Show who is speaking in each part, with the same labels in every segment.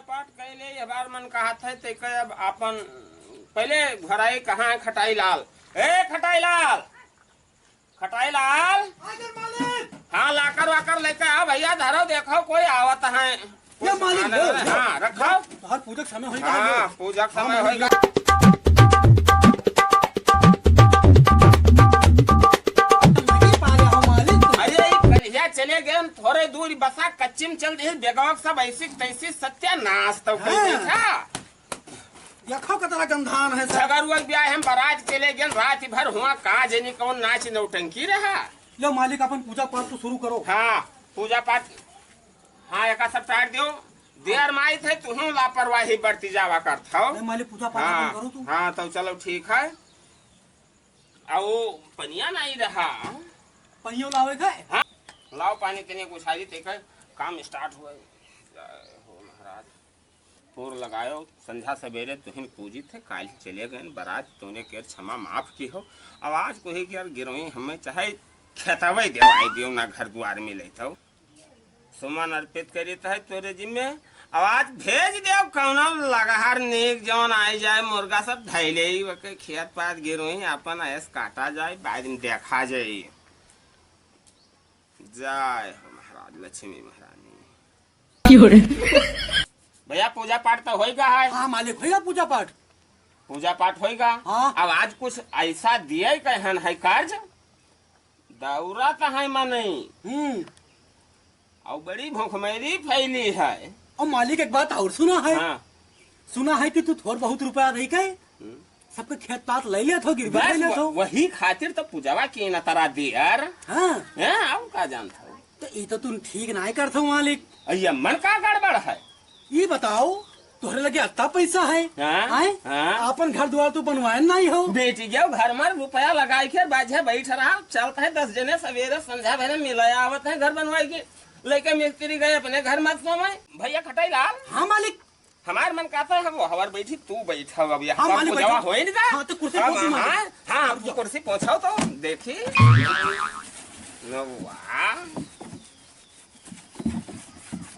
Speaker 1: पाठ कैले ये बार मन कहा था ते अब अपन पहले घराई कहाँ है खटाई लाल। ए खटाई लाल, खटाई लाल। हाँ लाकर वाकर लेकर आ भैया, धरो देखो कोई आवत है।
Speaker 2: या मालिक
Speaker 1: हाँ रखो,
Speaker 2: हर पूजक समय होगा।
Speaker 1: हाँ पूजक समय होगा। चले गए थोड़े दूर बसा कच्चिम चल रही बेगवा सब ऐसी तैसी सत्यानाश तो
Speaker 2: देखो कितना गंधान है
Speaker 1: सगर ब्याह हम बारात चले गए रात भर हुआ कहा जनी कौन नाच नौटंकी रहा।
Speaker 2: लो मालिक अपन पूजा पाठ तो शुरू करो।
Speaker 1: हाँ पूजा पाठ, हाँ एक सब टाट दो देर माई थे तुम लापरवाही बढ़ती जावा कर था।
Speaker 2: मालिक पूजा पाठ करो तू।
Speaker 1: हाँ तो चलो ठीक है। आओ पनिया नहीं रहा,
Speaker 2: पनियो लावे का।
Speaker 1: हाँ लाओ पानी के कुछ आई थे काम स्टार्ट हुआ। हो महाराज पूर लगायो संध्या सवेरे तुम पूजी थे काल चले गए बारात तूने के क्षमा माफ की हो। अब आज को ही कि यार गिरोही हमें चाहे खेतवे देवाई दियो ना घर द्वार में लेता हो सुमन अर्पित करी है तोरे जिम्मे। अब आज भेज दे कौन लगाहर नेक जौन आई जाए मुर्गा सब धैले ही खेत पात गिरोही अपन ऐस काटा जाए बाद में देखा जाए। जय हो महाराज लक्ष्मी महारानी। भैया पूजा पाठ तो होएगा है।
Speaker 2: हाँ मालिक होगा पूजा पाठ,
Speaker 1: पूजा पाठ होएगा।
Speaker 2: हाँ।
Speaker 1: अब आज कुछ ऐसा दिए कहन है कार्य दौरा तो है मनी और बड़ी भूखमेरी फैली है।
Speaker 2: और मालिक एक बात और सुना है।
Speaker 1: हाँ।
Speaker 2: सुना है कि तू थोड़ा बहुत रुपया नहीं कहे सबके खेत पात ले लिया थो गिरवी ले लिया थो।
Speaker 1: वही खातिर तो पूजावा की न तरा दियर।
Speaker 2: हाँ
Speaker 1: अब का जानता हूँ
Speaker 2: तो ये तो तू ठीक नहीं करता हूँ मालिक।
Speaker 1: ये मन का गड़बड़ है
Speaker 2: ये बताओ तोहरे लगे अत्ता पैसा है।
Speaker 1: हाँ?
Speaker 2: अपन घर द्वार तो बनवाए नहीं हो।
Speaker 1: बेटी गया घर में रुपया लगाई के बाजे बैठ रहा चलता है 10 जने सवेरे संध्या भरे मिलाया आवत है घर बनवाई के लेके मिस्त्री गए अपने घर मत समय। भैया खटाई लाल।
Speaker 2: हाँ मालिक
Speaker 1: हमार मन कहता है वो हवर बैठी तू बैठा अब
Speaker 2: हाँ, मालिक
Speaker 1: जवा हो नहीं जा।
Speaker 2: हाँ, तो कुर्सी पहुंची
Speaker 1: हाँ अब तो कुर्सी पहुंचाओ तो देखी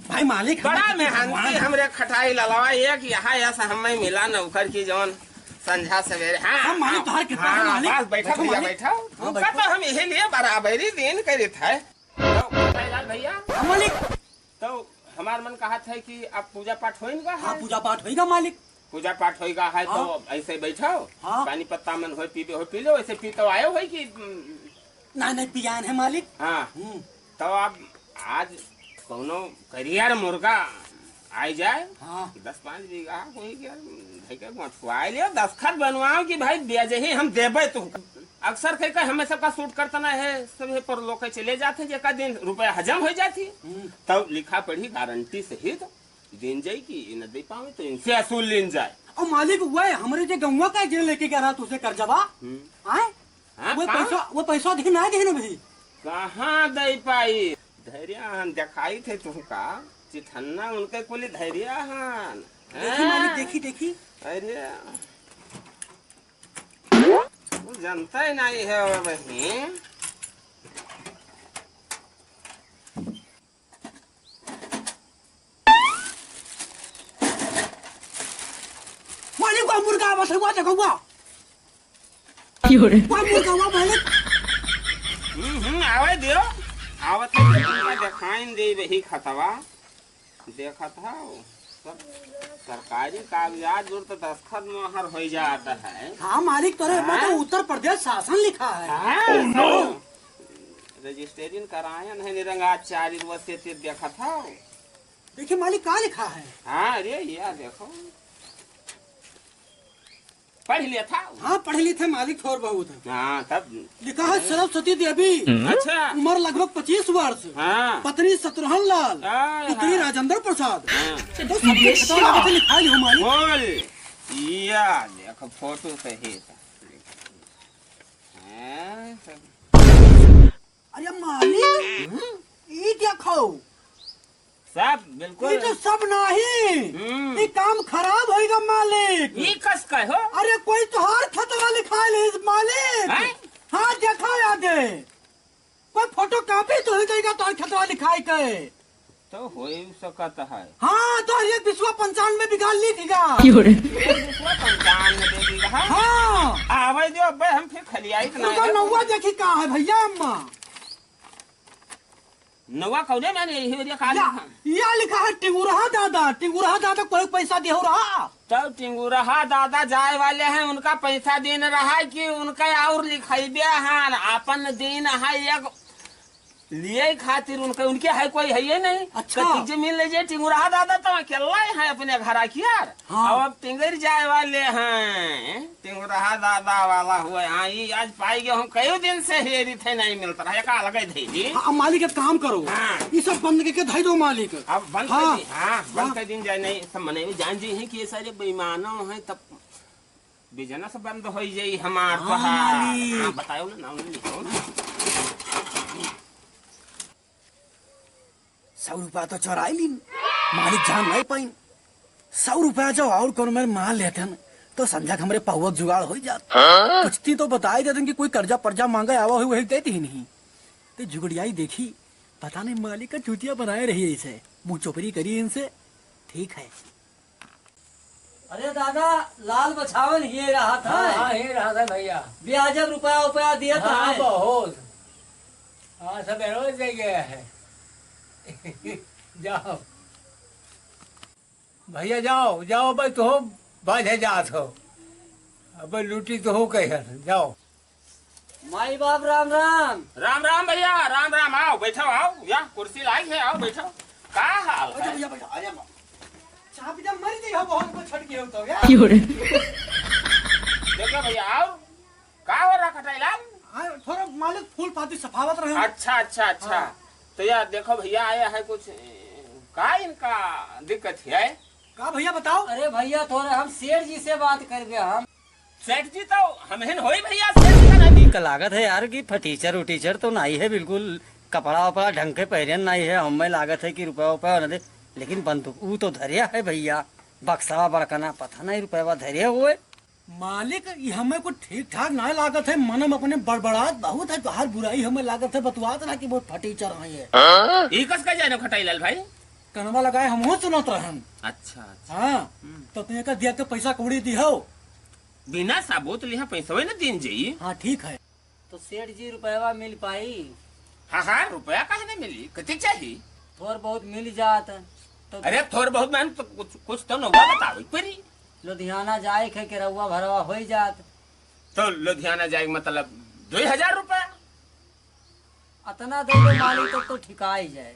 Speaker 2: भाई मालिक
Speaker 1: बड़ा मेहनती हमरे खटाई ललवा एक यहाँ ऐसा हमें मिला नौकर की जौन संध्या सवेरे। हाँ
Speaker 2: मालिक बाहर कितना है मालिक।
Speaker 1: बस बैठा भैया बैठा तो हम यही लिए बराबरी दिन करे थे भैया।
Speaker 2: मालिक
Speaker 1: तो हमार मन कहा था कि अब पूजा पाठ होगा।
Speaker 2: हाँ पूजा पाठ होगा मालिक।
Speaker 1: पूजा पाठ होगा है तो ऐसे बैठो।
Speaker 2: हाँ।
Speaker 1: पानी पत्ता मन हो पीबे हो पी लो ऐसे पी तो आयो है कि
Speaker 2: नहीं पियान है मालिक।
Speaker 1: हाँ तो अब आज कोनो करियर मुर्गा आई जाए।
Speaker 2: हाँ
Speaker 1: 10-5 बीघा कोई क्या लियो दस्खत बनवाओ कि भाई ब्याज ही हम देबे तू। अक्सर कह हमें सबका सूट करता ना है सब पर लोग चले जाते जेका दिन रुपया हजम हो जाती तब लिखा पढ़ी गारंटी सहित दिन जाए कि न दे पावे तो इनसे असूल लेन जाए।
Speaker 2: और मालिक वह हमारे जो गंगा का जेल लेके गया रहा तुझे कर जबा आए वो पैसा दे ना दे ना भाई
Speaker 1: कहाँ दे पाई धैर्य दिखाई थे तुमका चिठन्ना उनके कुल धैर्य
Speaker 2: देखी मालिक देखी देखी।
Speaker 1: अरे जनता ही नहीं है वही।
Speaker 2: मालिक को मुर्गा बस हुआ देखूंगा मुर्गा हुआ मालिक।
Speaker 1: आवे दियो आवत है दिखाई दे वही खतवा देखा था सब सरकारी कागजात जो तो दस्तखत मोहर हो जाता है।
Speaker 2: हाँ मालिक तोरे तो उत्तर प्रदेश शासन लिखा है।
Speaker 1: रजिस्ट्रेशन कराया नहीं निरंगाचारी से देखा था।
Speaker 2: देखिए मालिक क्या लिखा है।
Speaker 1: हाँ अरे ये देखो पढ़ लिया था।
Speaker 2: हाँ पढ़ लिए थे मालिक थोड़ बहुत।
Speaker 1: हाँ तब
Speaker 2: लिखा है सरस्वती देवी।
Speaker 1: अच्छा
Speaker 2: उम्र लगभग 25 वर्ष।
Speaker 1: हाँ
Speaker 2: पत्नी शत्रुघ्न लाल पुत्री राजेंद्र प्रसाद। तो सब लिखा है मालिक।
Speaker 1: या देखो फोटो सही।
Speaker 2: अरे मालिक ये देखो
Speaker 1: सब बिल्कुल
Speaker 2: ये तो सब नहीं ये काम खराब होएगा मालिक।
Speaker 1: ये कस का हो।
Speaker 2: अरे कोई तो हर खतरा लिखा है मालिक। हाँ देखा याद है कोई फोटो कॉपी तो हो जाएगा तो खतरा लिखाई के
Speaker 1: तो हो सकत है।
Speaker 2: हाँ तो एक बिस्वा 95 बीघा लिखेगा।
Speaker 1: 95 बीघा।
Speaker 2: हाँ
Speaker 1: आवे दो अब हम फिर खलियाई
Speaker 2: तो नौवा देखी कहाँ है भैया अम्मा।
Speaker 1: नौवा कौने मैंने यही वजह खा
Speaker 2: या लिखा है टिंगुरहा दादा। टिंगुरहा दादा कोई पैसा दे रहा।
Speaker 1: तब टिंगुरहा दादा जाए वाले हैं, उनका पैसा दिन रहा है कि उनका और लिखाइबे है अपन दिन है एक लिए खातिर उनके उनके है कोई है ये नहीं।
Speaker 2: अच्छा
Speaker 1: जमीन लीजिए टिंगुरहा दादा तो अकेला है अपने घर की यार। हाँ। अब टिंगर जाए वाले हैं, टिंगुरहा दादा वाला हुआ। हाँ ये आज पाई गए हम कई दिन से हेरी थे नहीं मिलता रहा का लगे थे जी।
Speaker 2: हाँ, मालिक एक काम करो। हाँ। ये सब बंद करके धई दो मालिक।
Speaker 1: अब बंद
Speaker 2: हाँ।
Speaker 1: कर दी। हाँ बंद कर दिन जाए नहीं सब मने जान जी है कि ये सारे बेईमानों हैं तब बिजनेस बंद हो जाये हमार। बताओ ना नाम लिखो ना।
Speaker 2: 100 रुपया तो चोराई ली मालिक जान नहीं पाई। 100 रुपया जो और कौन मेरे माल लेते हैं तो संध्या हमारे पावत जुगाड़ हो जाता। कुछ तो बता ही देते कि कोई कर्जा पर्जा मांगा आवा हुई वही देती ही नहीं। तो जुगड़ियाई देखी पता नहीं मालिक का चूतिया बनाए रही है इसे मुंह चोपड़ी करी इनसे। ठीक है।
Speaker 3: अरे दादा लाल बछावन ही रहा था।
Speaker 4: हाँ ही रहा था भैया।
Speaker 3: ब्याज रुपया दिया था।
Speaker 4: हाँ बहुत। हाँ सब रोज दे गया है। जाओ भैया जाओ जाओ भाई तो बाजे जात हो अब लूटी तो हो कह जाओ।
Speaker 3: माई बाप राम राम।
Speaker 1: राम राम भैया राम राम। आओ बैठो आओ या कुर्सी लाई है आओ बैठो। का हाल है?
Speaker 2: चाह पीता मर गई हो बहुत को छट गए तो यार।
Speaker 1: देखो भैया आओ का हो रहा खटाइलाल।
Speaker 2: थोड़ा मालिक फूल पाती सफावत रहे।
Speaker 1: अच्छा अच्छा अच्छा। तो यार देखो भैया आया है कुछ का इनका दिक्कत है
Speaker 2: का भैया बताओ।
Speaker 3: अरे भैया थोड़ा हम सेठ जी से बात कर गए। हम
Speaker 1: सेठ जी तो हमें हो भैया सेठ जी का नहीं
Speaker 3: का लागत है यार कि फटीचर उटीचर तो नहीं है बिल्कुल। कपड़ा वपड़ा ढंग के पहरन नहीं है। हमें लागत है कि रुपया वपया न दे लेकिन बंदूक वो तो धरिया है भैया। बक्सा बड़कना पता नहीं रुपया धरिया हुए।
Speaker 2: मालिक ये हमें को ठीक ठाक ना लागत है। मनम अपने बड़बड़ात बहुत है तो हर बुराई हमें लागत है बतवात ना कि बहुत फटीचर आई है।
Speaker 1: ये कस का जाने खटाइलाल भाई
Speaker 2: कनवा लगाए हम हो सुनत रहन।
Speaker 1: अच्छा अच्छा।
Speaker 2: हाँ तो तुझे का दिया के पैसा कौड़ी दी हो
Speaker 1: बिना साबुत लिहा पैसा न दिन जाइए।
Speaker 2: हाँ ठीक है।
Speaker 3: तो सेठ जी रुपया मिल पाई।
Speaker 1: हाँ हाँ रुपया कहा नहीं मिली कति चाहिए
Speaker 3: थोड़ बहुत मिल जात तो।
Speaker 1: अरे थोड़ बहुत मैंने तो कुछ तो नौवा बताओ परी।
Speaker 3: लुधियाना जाए के केरवा भरवा हो जात।
Speaker 1: तो लुधियाना जाए मतलब 2000 रुपया
Speaker 3: अतना दे दो मालिक तो ठिकाई जाए।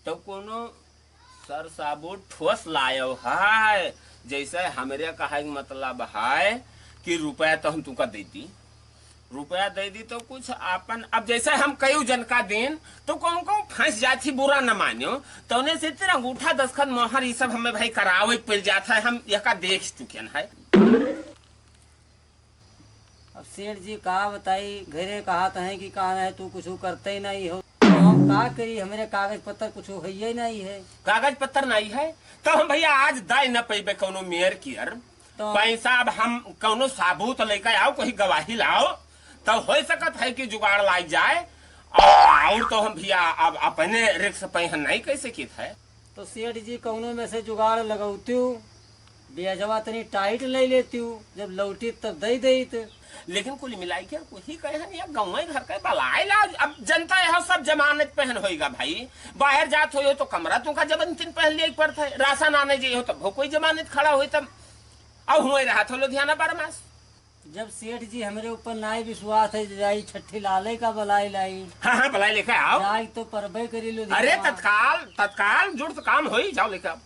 Speaker 1: तो कोनो सर साबुत ठोस लायो है जैसे हमरे कहा मतलब है कि रुपया तो हम तुमका देती रुपया दे दी तो कुछ अपन अब जैसे हम कई जन का दिन तो कौन कौन फंस जाती बुरा न मानियो तो उन्हें से तेरा अंगूठा दस्तखत मोहर ये सब हमें भाई करावे पड़ जाता है। हम यह का देख चुके है।
Speaker 3: अब सेठ जी कहा बताई घरे कहा है कि कहा है तू कुछ करते ही नहीं हो तो हम का करी हमारे कागज पत्तर कुछ है ही नहीं है।
Speaker 1: कागज पत्तर नहीं है तो हम भैया आज दाई न पेबे कोनो मेयर कियर
Speaker 3: तो
Speaker 1: पैसा अब हम कोनो साबुत लेकर आओ कोई गवाही लाओ तो हो सकत है कि जुगाड़ लाई जाए और तो हम भैया अब अपने रिक्स पे नहीं कैसे की है।
Speaker 3: तो सेठ जी कौनो में से जुगाड़ लगौती हूँ ब्याजवा तनी टाइट ले लेती हूँ जब लौटी तब दे दी।
Speaker 1: लेकिन कुल मिलाई के वही कहे गाँव घर के बलाए ला अब जनता यह सब जमानत पहन होगा भाई। बाहर जात हो तो कमरा तुमका जबरन पहन लिया पड़ता है। राशन आने जाइए तब हो कोई जमानत खड़ा हुई तब अब हुए रहा था लुधियाना 12 मास।
Speaker 3: जब सेठ जी हमारे ऊपर नाई विश्वास है जाई छठी लाले का बलाई लाई।
Speaker 1: हाँ हाँ बलाई लेकर आओ
Speaker 3: जाई तो परबे करी लो।
Speaker 1: अरे तत्काल जुड़ तो काम हो ही जाओ लेकर आओ।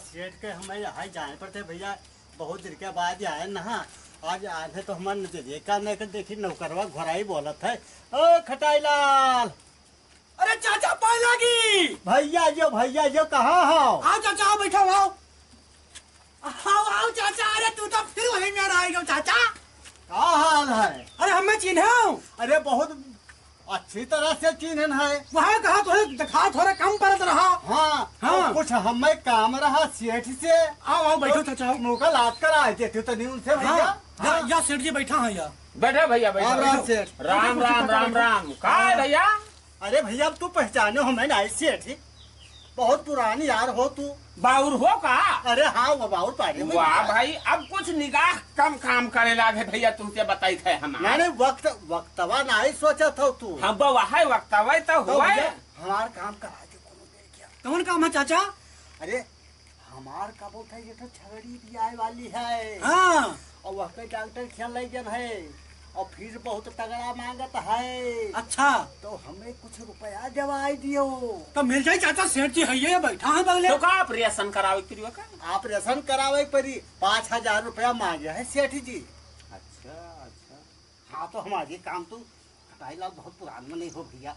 Speaker 2: सेठ के हमें यहाँ जाने पड़ते भैया बहुत देर के बाद आए ना। आज आए थे तो हमारे देखा नहीं कर देखी नौकरवा घोराई बोलत है ओ खटाईलाल। अरे चाचा पाई लगी भैया जो कहाँ हो। आओ चाचा आओ बैठो आओ आओ चाचा। अरे तू तो फिर वही में आएगा चाचा। क्या हाल है। अरे हमें चिन्हो। अरे बहुत अच्छी तरह से चिन्हन है।
Speaker 5: वहाँ कहा दिखा थोड़ा कम परत रहा।
Speaker 2: हाँ
Speaker 5: हाँ।
Speaker 2: और कुछ हमें काम रहा सेठ से।
Speaker 5: आओ आओ बैठो चाचा।
Speaker 2: मौका लाद कर आए थे तो नहीं उनसे भैया।
Speaker 5: हाँ या सेठ जी बैठा है या।
Speaker 1: बैठो भैया बैठो
Speaker 2: राम राम सेठ।
Speaker 1: राम राम राम राम का है भैया?
Speaker 2: अरे भैया अब तू पहचानो हमें नहीं सेठ ही, बहुत पुरानी यार हो तू।
Speaker 1: बाउर हो का?
Speaker 2: अरे हाँ वो बाउर पाड़ी में।
Speaker 1: वाह भाई, अब कुछ निगाह कम काम करे लागे भैया, तुमसे बताई थे हम।
Speaker 2: मैंने वक्तवा नहीं सोचा था तू।
Speaker 1: हम वही वक्तवा तो
Speaker 2: तो
Speaker 1: हुआ
Speaker 2: भैया हमार काम करा दे कोनो देर क्या।
Speaker 5: कौन काम है चाचा?
Speaker 2: अरे हमार का बोलता है ये तो छगड़ी भी आए वाली है।
Speaker 5: हाँ
Speaker 2: और वह के डॉक्टर खेल रही जन है और फीस बहुत तगड़ा मांगत है।
Speaker 5: अच्छा
Speaker 2: तो हमें कुछ रुपया दवाई दियो।
Speaker 5: तो मिल जाए चाचा, सेठ जी है ये बैठा है बगले।
Speaker 1: तो का ऑपरेशन करावे के लिए का?
Speaker 2: ऑपरेशन करावे परी 5,000 रुपया मांगे है सेठ जी।
Speaker 1: अच्छा अच्छा।
Speaker 2: हाँ तो हमारी काम तो कटाई लाल बहुत पुरान में नहीं हो भैया।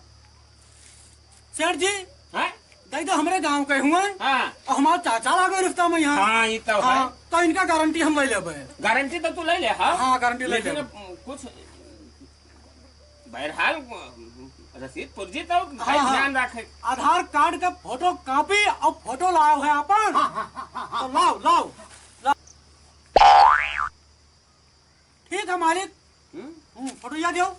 Speaker 5: सेठ जी
Speaker 1: हैं?
Speaker 5: दई तो हमारे गांव के हुए
Speaker 1: हाँ
Speaker 5: और हमारा चाचा लागे रिश्ता में यहाँ।
Speaker 1: हाँ ये तो है।
Speaker 5: हाँ, तो इनका गारंटी हम ले लेबे।
Speaker 1: गारंटी तो तू ले ले। हाँ
Speaker 5: हाँ गारंटी ले
Speaker 1: लेकिन
Speaker 5: लेबे।
Speaker 1: कुछ बहरहाल रसीद पुर्जी तो भाई
Speaker 5: हाँ।
Speaker 1: ध्यान रखे।
Speaker 5: आधार कार्ड का फोटो कॉपी और फोटो लाओ है अपन। तो लाओ लाओ लाओ। ठीक है मालिक। फोटो या दो।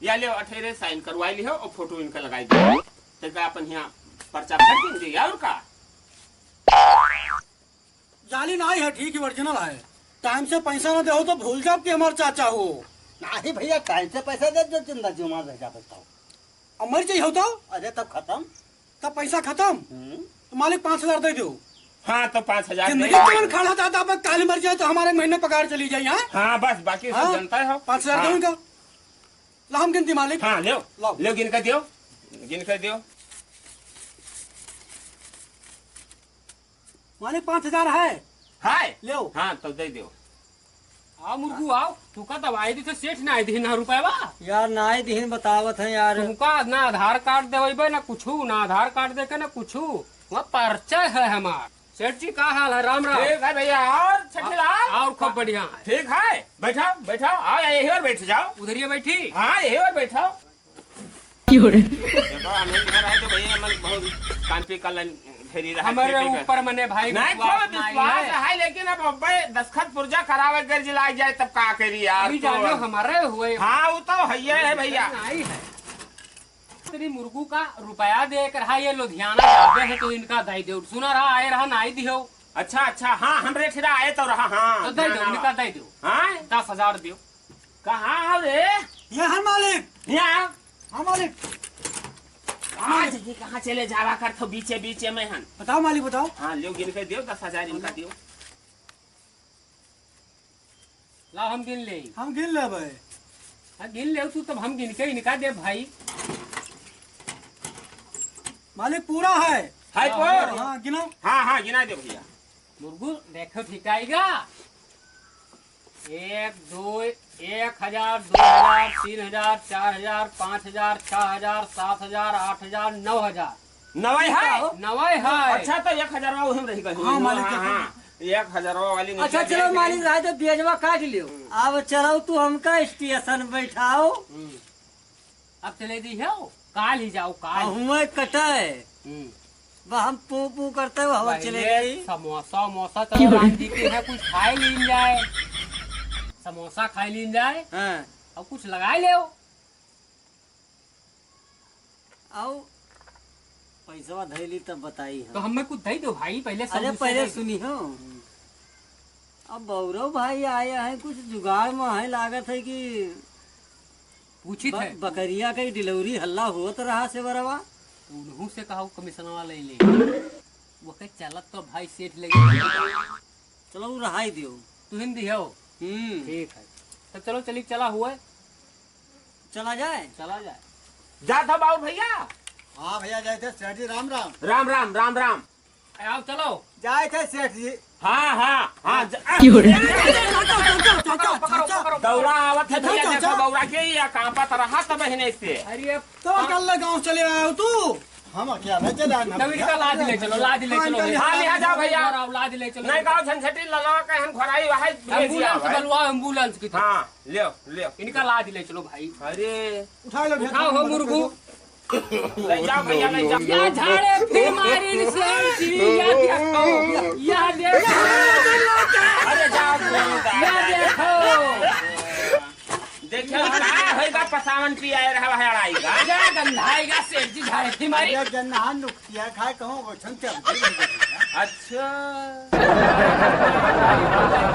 Speaker 1: या ले 18 साइन करवाई ली हो और फोटो इनका लगाई दो। तो का अपन यहाँ पर्चा भर देंगे यार का।
Speaker 5: जाली नहीं है, ठीक है ओरिजिनल है। टाइम से पैसा ना दे तो भूल जाओ कि हमारे चाचा हो।
Speaker 2: नहीं भैया टाइम से पैसा दे जो जिंदा जुमा भेजा बताओ।
Speaker 5: अब मर जाइए हो तो
Speaker 2: अरे तब खत्म।
Speaker 5: तब पैसा खत्म। तो मालिक 5,000 दे दो।
Speaker 1: हाँ तो 5,000
Speaker 5: जिंदगी कौन खड़ा था अब काल मर जाए तो हमारे महीने पगार चली जाए। यहाँ
Speaker 1: हाँ बस बाकी सब जनता है।
Speaker 5: 5,000 दो इनका। ला हम गिनती मालिक।
Speaker 1: हाँ ले
Speaker 5: लाओ।
Speaker 1: ले गिन कर दियो, गिन कर दियो।
Speaker 5: मालिक 5,000 है।
Speaker 1: हाय
Speaker 5: ले
Speaker 1: हाँ तो दे दियो।
Speaker 6: आओ मुर्गू आओ, तुका दवाई दी तो सेठ ना दी ना रुपया बा।
Speaker 3: यार नाई दिन बतावत है यार।
Speaker 6: तुमका ना आधार कार्ड देवे ना कुछू, ना आधार कार्ड दे के ना कुछू। वहाँ परिचय है हमार। सेठ जी का हाल है? राम राम।
Speaker 1: ठीक है भैया। और छठीलाल
Speaker 6: और खूब बढ़िया।
Speaker 1: ठीक है, बैठो बैठो, आओ यही और बैठ जाओ।
Speaker 6: उधर ये बैठी।
Speaker 1: हाँ यही और बैठो। देखो हमें इधर आए तो भैया हमें बहुत कांपी का फेरी रहा।
Speaker 6: हमारे ऊपर मने भाई
Speaker 1: नहीं
Speaker 6: विश्वास
Speaker 1: तो
Speaker 6: नहीं
Speaker 1: विश्वास
Speaker 6: है।
Speaker 1: है, लेकिन अब अब्बे दस्खत पुर्जा करावे कर जिलाई जाए तब का करी यार।
Speaker 6: अभी जानो हमारे हुए।
Speaker 1: हाँ वो तो है भैया।
Speaker 6: नहीं है तेरी मुर्गू का रुपया दे कर रहा, ये लुधियाना जाते है तो इनका दई दो। सुना रहा आए रहा नहीं दियो।
Speaker 1: अच्छा अच्छा। हाँ हम रेठरा आए तो रहा। हाँ
Speaker 6: तो दई दो, इनका दई दो।
Speaker 1: हाँ
Speaker 6: 10,000 दियो।
Speaker 1: कहाँ रे?
Speaker 5: ये है मालिक।
Speaker 1: यहाँ
Speaker 5: हाँ मालिक।
Speaker 1: आज ये कहाँ चले जावा कर तो बीचे बीचे में हन।
Speaker 5: बताओ मालिक बताओ।
Speaker 1: हाँ लो गिन कर दियो, 10,000 इनका दियो।
Speaker 6: ला हम गिन ले।
Speaker 5: हम गिन लेबे।
Speaker 6: हाँ गिन ले तू, तब हम गिन के इनका दे भाई।
Speaker 5: मालिक पूरा है।
Speaker 1: हाय पर
Speaker 5: हाँ गिनो।
Speaker 1: हाँ हाँ गिना दो भैया।
Speaker 6: मुर्गू देखो ठीक आएगा। 1 2 1,000 2,000 3,000 4,000 5,000 6,000 7,000 8,000 9,000
Speaker 1: नवाई है।
Speaker 6: नवाई है।
Speaker 1: अच्छा तो 1,000 वही रही गई।
Speaker 5: हाँ, मालिक,
Speaker 1: हाँ 1,000 वाली नीचे
Speaker 3: अच्छा
Speaker 1: दे
Speaker 3: चलो
Speaker 1: दी।
Speaker 3: मालिक रहा तो बेजवा काट लियो। अब चलो तू हमका स्टेशन बैठाओ।
Speaker 6: अब चले दी है काल ही जाओ काल।
Speaker 3: हुए कटाए वह हम पू पू करते हुए हवा चले गई।
Speaker 6: समोसा मोसा चलो राम जी के है, कुछ खाए लीन जाए। समोसा खाए लीन जाए
Speaker 3: हाँ
Speaker 6: और कुछ लगाए ले।
Speaker 3: आओ पैसा धैली तब बताई
Speaker 6: तो
Speaker 3: हम।
Speaker 6: हमें कुछ दे दो भाई पहले। सब
Speaker 3: अरे
Speaker 6: मुझसे
Speaker 3: पहले
Speaker 6: दे दो।
Speaker 3: सुनी हो। अब गौरव भाई आए हैं, कुछ जुगाड़ में है, लागत है कि
Speaker 6: पूछी थे
Speaker 3: बकरिया का डिलीवरी हल्ला होत रहा से बरवा।
Speaker 6: उन्हों से कहा कमिश्नर ले ले। वो कह चलत तो भाई सेठ लगे।
Speaker 3: चलो वो रहा ही दियो।
Speaker 6: तू हिंदी हो। ठीक है तब चलो चली चला हुआ है।
Speaker 3: चला जाए।
Speaker 6: चला जाए।
Speaker 1: जा था बाबू भैया।
Speaker 2: हाँ भैया जाए थे सेठ जी राम राम।
Speaker 1: राम राम राम राम।
Speaker 6: आओ चलो।
Speaker 2: जाए थे सेठ जी।
Speaker 1: हाँ हाँ हाँ दौड़ा आवत है भैया। देखो बौरा के या कांपत रहा तब बहने से।
Speaker 6: अरे अब
Speaker 5: तो कल गाँव चले आयो तू।
Speaker 2: हम अकेले चले आए ना
Speaker 6: तब
Speaker 2: भैया।
Speaker 6: इनका लाद ले चलो, लाद ले चलो भैया।
Speaker 1: हाँ, ले आ जाओ भैया।
Speaker 6: और लाद ले चलो।
Speaker 1: नहीं गाँव झंझटी लगा के हम घोराई वहाँ
Speaker 6: एम्बुलेंस बुलवा, एम्बुलेंस की।
Speaker 1: हाँ ले ले
Speaker 6: इनका लाद ले चलो भाई।
Speaker 1: अरे
Speaker 5: उठा लो भैया,
Speaker 6: उठाओ हो मुर्गू।
Speaker 1: ले जाओ भैया ले जाओ
Speaker 6: या झाड़े फिर मारी से या देखो, या देखो,
Speaker 1: अरे जाओ
Speaker 6: या देखो।
Speaker 1: देखिए क्या होगा पसावन पी आए रहा है अड़ाई का
Speaker 6: क्या गंधाएगा सेठ जी झाड़े थी मारी।
Speaker 2: भैया जन्ना नुकतिया खाए कहूँ वो छन चल
Speaker 1: अच्छा